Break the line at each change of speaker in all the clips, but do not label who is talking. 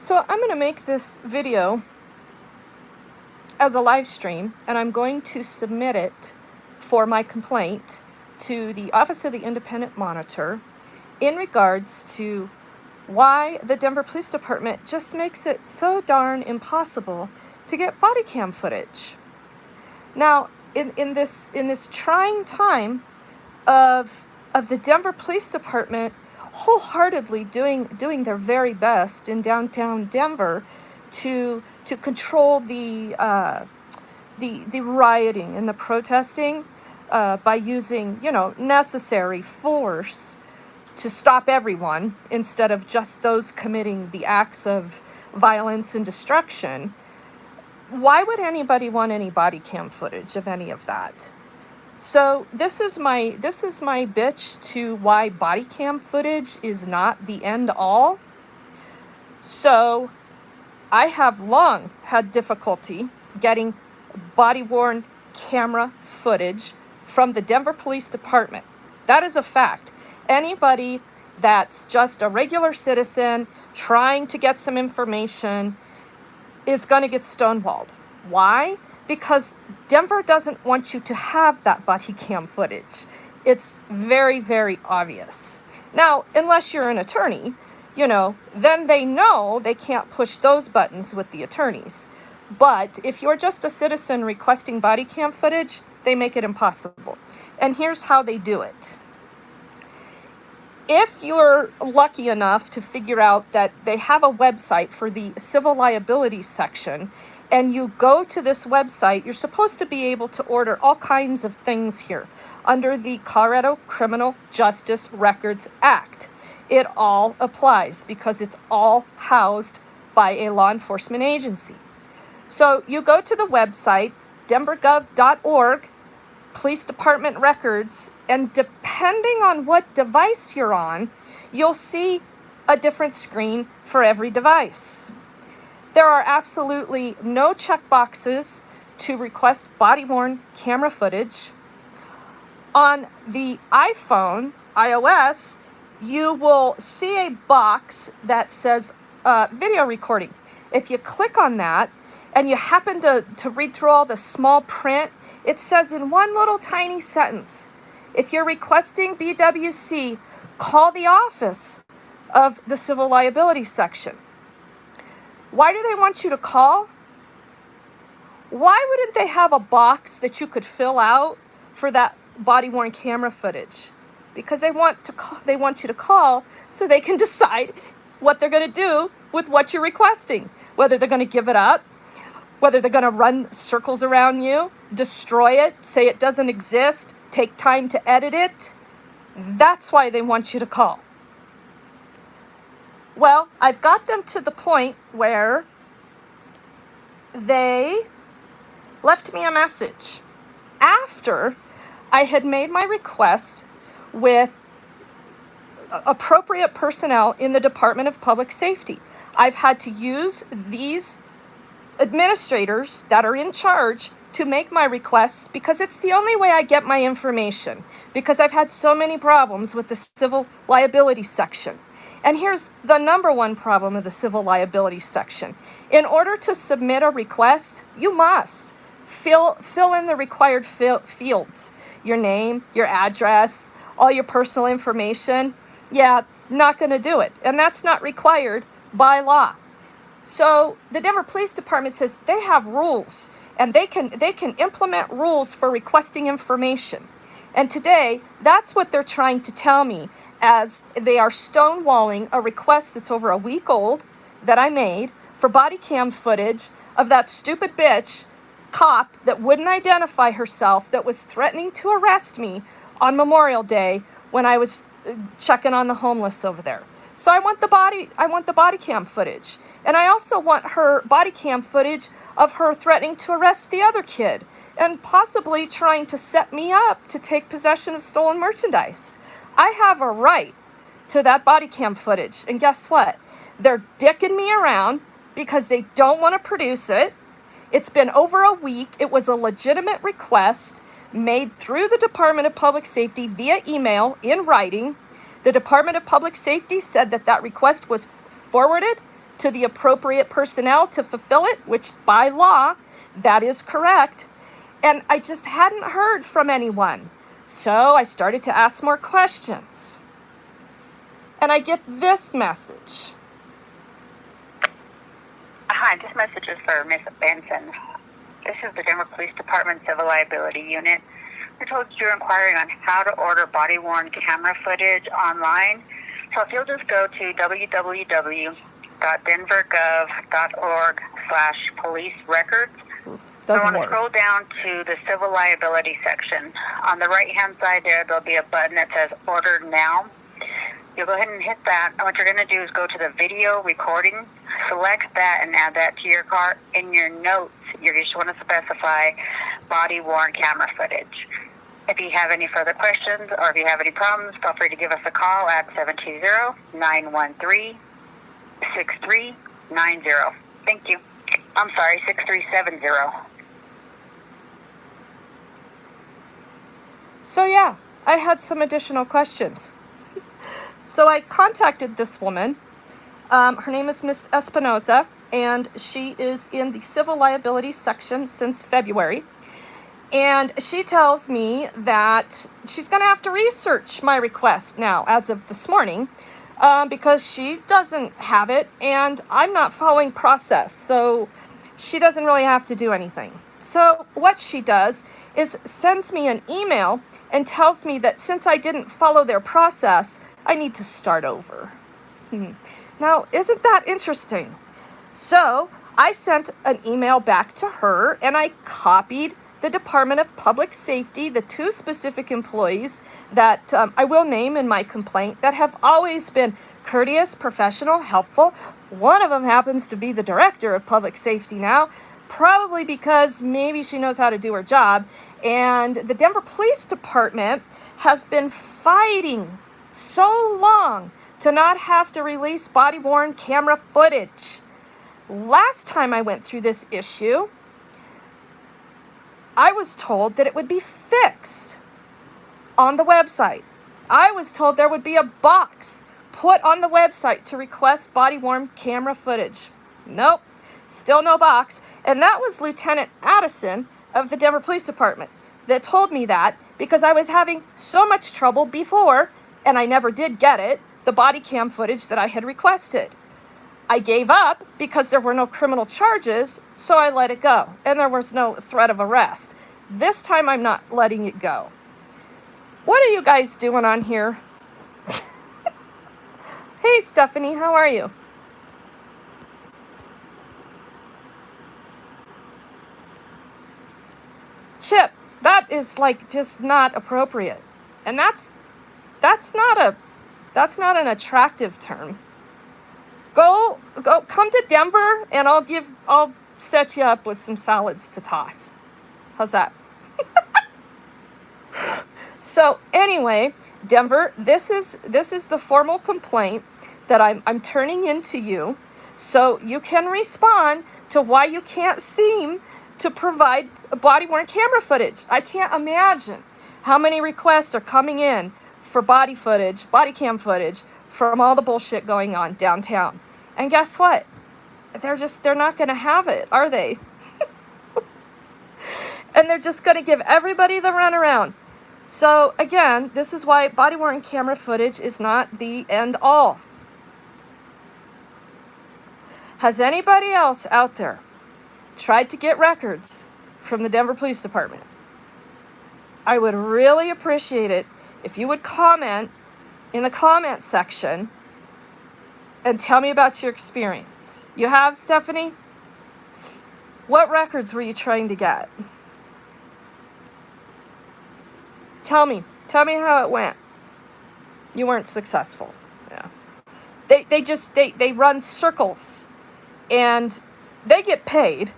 So I'm going to make this video as a live stream, and I'm going to submit it for my complaint to the Office of the Independent Monitor in regards to why the Denver Police Department just makes it so darn impossible to get body cam footage. Now, in this trying time of the Denver Police Department wholeheartedly doing their very best in downtown Denver to control the rioting and the protesting by using necessary force to stop everyone instead of just those committing the acts of violence and destruction. Why would anybody want any body cam footage of any of that? So this is my bitch to why body cam footage is not the end all. So I have long had difficulty getting body-worn camera footage from the Denver Police Department. That is a fact. Anybody that's just a regular citizen trying to get some information is going to get stonewalled. Why? Because Denver doesn't want you to have that body cam footage. It's very, very obvious. Now, unless you're an attorney, then they know they can't push those buttons with the attorneys. But if you're just a citizen requesting body cam footage, they make it impossible. And here's how they do it. If you're lucky enough to figure out that they have a website for the civil liability section, and you go to this website, you're supposed to be able to order all kinds of things here under the Colorado Criminal Justice Records Act. It all applies because it's all housed by a law enforcement agency. So you go to the website, denvergov.org, Police Department records, and depending on what device you're on, you'll see a different screen for every device. There are absolutely no checkboxes to request body-worn camera footage. On the iPhone, iOS, you will see a box that says video recording. If you click on that and you happen to read through all the small print, it says in one little tiny sentence, if you're requesting BWC, call the office of the civil liability section. Why do they want you to call? Why wouldn't they have a box that you could fill out for that body-worn camera footage? Because they want you to call so they can decide what they're going to do with what you're requesting, whether they're going to give it up, whether they're going to run circles around you, destroy it, say it doesn't exist, take time to edit it. That's why they want you to call. Well, I've got them to the point where they left me a message after I had made my request with appropriate personnel in the Department of Public Safety. I've had to use these administrators that are in charge to make my requests because it's the only way I get my information, because I've had so many problems with the civil liability section. And here's the number one problem of the civil liability section. In order to submit a request, you must fill in the required fields. Your name, your address, all your personal information. Yeah, not going to do it. And that's not required by law. So the Denver Police Department says they have rules, and they can implement rules for requesting information. And today, that's what they're trying to tell me, as they are stonewalling a request that's over a week old that I made for body cam footage of that stupid bitch cop that wouldn't identify herself, that was threatening to arrest me on Memorial Day when I was checking on the homeless over there. So I want the body cam footage. And I also want her body cam footage of her threatening to arrest the other kid and possibly trying to set me up to take possession of stolen merchandise. I have a right to that body cam footage. And guess what? They're dicking me around because they don't want to produce it. It's been over a week. It was a legitimate request made through the Department of Public Safety via email in writing. The Department of Public Safety said that request was forwarded to the appropriate personnel to fulfill it, which by law, that is correct. And I just hadn't heard from anyone. So I started to ask more questions. And I get this message.
Hi, this message is for Miss Benson. This is the Denver Police Department Civil Liability Unit. We're told you're inquiring on how to order body-worn camera footage online. So if you'll just go to www.denvergov.org/police-records. I want to scroll down to the civil liability section. On the right-hand side there'll be a button that says Order Now. You'll go ahead and hit that, and what you're going to do is go to the video recording, select that, and add that to your cart. In your notes, you just want to specify body-worn camera footage. If you have any further questions or if you have any problems, feel free to give us a call at 720-913-6390. Thank you. I'm sorry, 6370.
So yeah, I had some additional questions. So I contacted this woman. Her name is Miss Espinoza, and she is in the civil liability section since February. And she tells me that she's going to have to research my request now, as of this morning, because she doesn't have it, and I'm not following process, so she doesn't really have to do anything. So what she does is sends me an email and tells me that since I didn't follow their process, I need to start over. Now, isn't that interesting? So I sent an email back to her, and I copied the Department of Public Safety, the two specific employees that I will name in my complaint that have always been courteous, professional, helpful. One of them happens to be the director of public safety now, probably because maybe she knows how to do her job. And the Denver Police Department has been fighting so long to not have to release body-worn camera footage. Last time I went through this issue, I was told that it would be fixed on the website. I was told there would be a box put on the website to request body-worn camera footage. Nope, still no box. And that was Lieutenant Addison of the Denver Police Department that told me that, because I was having so much trouble before, and I never did get it, the body cam footage that I had requested. I gave up because there were no criminal charges, so I let it go, and there was no threat of arrest. This time I'm not letting it go. What are you guys doing on here? Hey, Stephanie, how are you? Chip, that is like just not appropriate. And that's not an attractive term. Go, come to Denver, and I'll set you up with some salads to toss. How's that? So anyway, Denver, this is the formal complaint that I'm turning into you, so you can respond to why you can't seem to provide body-worn camera footage. I can't imagine how many requests are coming in for body cam footage, from all the bullshit going on downtown. And guess what? They're not going to have it, are they? And they're just going to give everybody the runaround. So again, this is why body-worn camera footage is not the end all. Has anybody else out there tried to get records from the Denver Police Department? I would really appreciate it if you would comment in the comment section and tell me about your experience. You have, Stephanie? What records were you trying to get? Tell me how it went. You weren't successful. Yeah. They run circles, and they get paid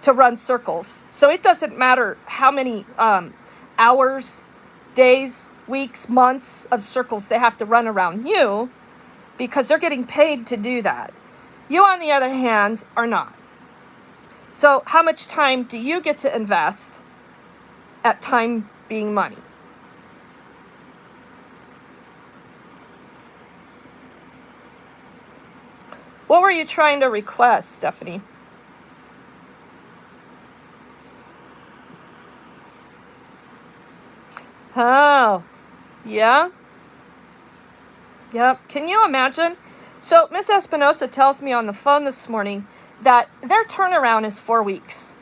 to run circles. So it doesn't matter how many hours, days, weeks, months of circles they have to run around you, because they're getting paid to do that. You, on the other hand, are not. So how much time do you get to invest at time being money? What were you trying to request, Stephanie? Oh, yeah? Yep. Can you imagine? So Miss Espinosa tells me on the phone this morning that their turnaround is 4 weeks.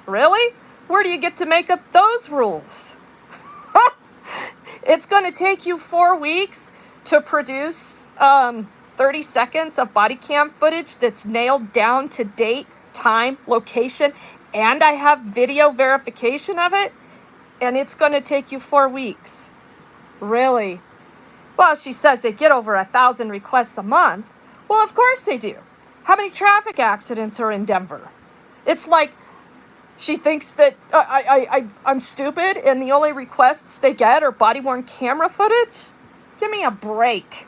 Really? Where do you get to make up those rules? It's going to take you 4 weeks to produce 30 seconds of body cam footage that's nailed down to date, time, location, and I have video verification of it, and it's going to take you 4 weeks. Really? Well, she says they get over 1,000 requests a month. Well, of course they do. How many traffic accidents are in Denver? It's like she thinks that I'm stupid and the only requests they get are body-worn camera footage? Give me a break.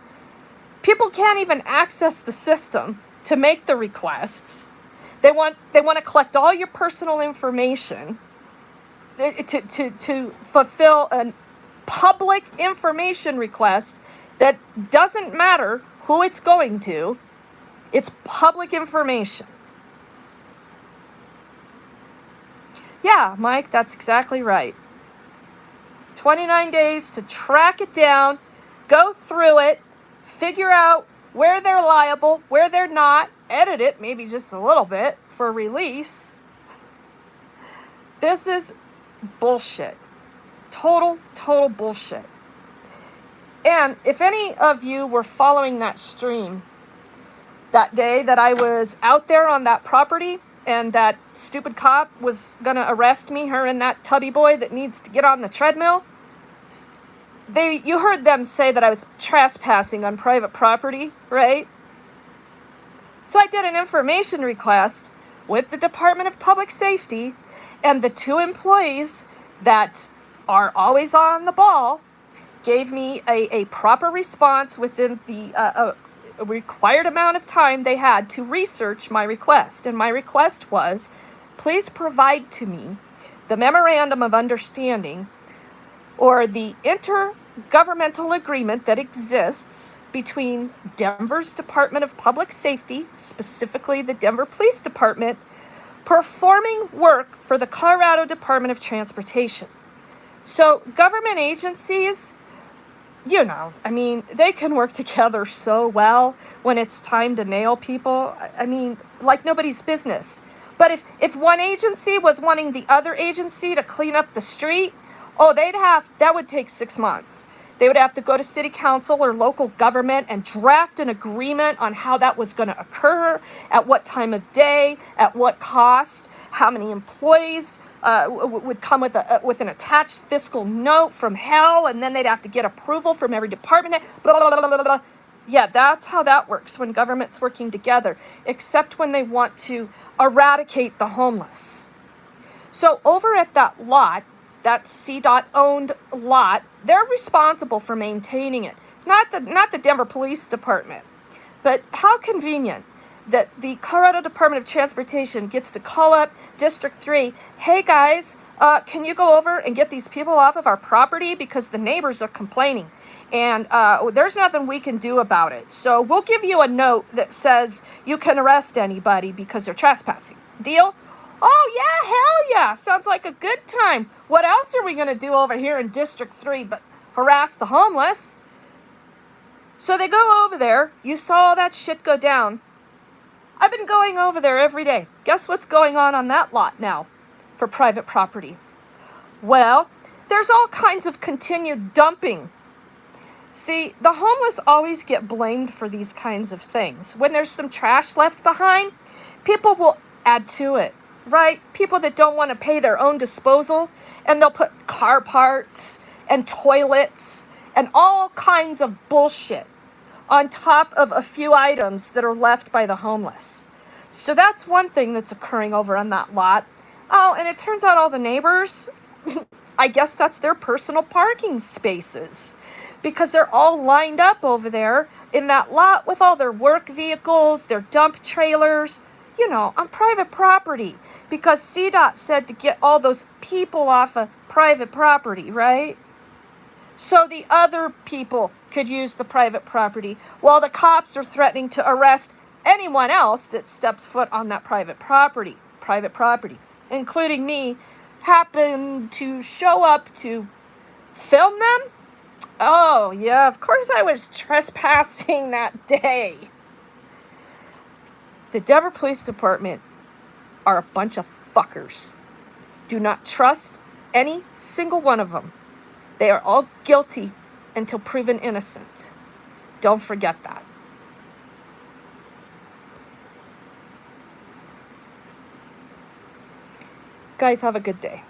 People can't even access the system to make the requests. They want to collect all your personal information to fulfill a public information request that doesn't matter who it's going to. It's public information. Yeah, Mike, that's exactly right. 29 days to track it down, go through it, figure out where they're liable, where they're not, edit it maybe just a little bit for release. This is bullshit. Total bullshit. And if any of you were following that stream that day that I was out there on that property and that stupid cop was going to arrest me, her and that tubby boy that needs to get on the treadmill, you heard them say that I was trespassing on private property, right? So I did an information request with the Department of Public Safety, and the 2 employees that are always on the ball gave me a proper response within the required amount of time they had to research my request. And my request was, please provide to me the memorandum of understanding or the intergovernmental agreement that exists between Denver's Department of Public Safety, specifically the Denver Police Department, performing work for the Colorado Department of Transportation. So government agencies, they can work together so well when it's time to nail people. Like nobody's business. But if one agency was wanting the other agency to clean up the street, that would take 6 months. They would have to go to city council or local government and draft an agreement on how that was going to occur, at what time of day, at what cost, how many employees would come with an attached fiscal note from hell, and then they'd have to get approval from every department. Blah, blah, blah, blah, blah. Yeah, that's how that works when government's working together, except when they want to eradicate the homeless. So over at that lot, that CDOT-owned lot, they're responsible for maintaining it, not the Denver Police Department. But how convenient that the Colorado Department of Transportation gets to call up District 3, hey guys, can you go over and get these people off of our property because the neighbors are complaining, and there's nothing we can do about it. So we'll give you a note that says you can arrest anybody because they're trespassing. Deal? Oh, yeah, hell yeah. Sounds like a good time. What else are we going to do over here in District 3 but harass the homeless? So they go over there. You saw all that shit go down. I've been going over there every day. Guess what's going on that lot now for private property? Well, there's all kinds of continued dumping. See, the homeless always get blamed for these kinds of things. When there's some trash left behind, people will add to it. Right? People that don't want to pay their own disposal, and they'll put car parts and toilets and all kinds of bullshit on top of a few items that are left by the homeless. So that's one thing that's occurring over on that lot. Oh, and it turns out all the neighbors, I guess that's their personal parking spaces, because they're all lined up over there in that lot with all their work vehicles, their dump trailers, on private property, because CDOT said to get all those people off of private property, right? So the other people could use the private property while the cops are threatening to arrest anyone else that steps foot on that private property, including me, happen to show up to film them, oh yeah, of course I was trespassing that day. The Denver Police Department are a bunch of fuckers. Do not trust any single one of them. They are all guilty until proven innocent. Don't forget that. Guys, have a good day.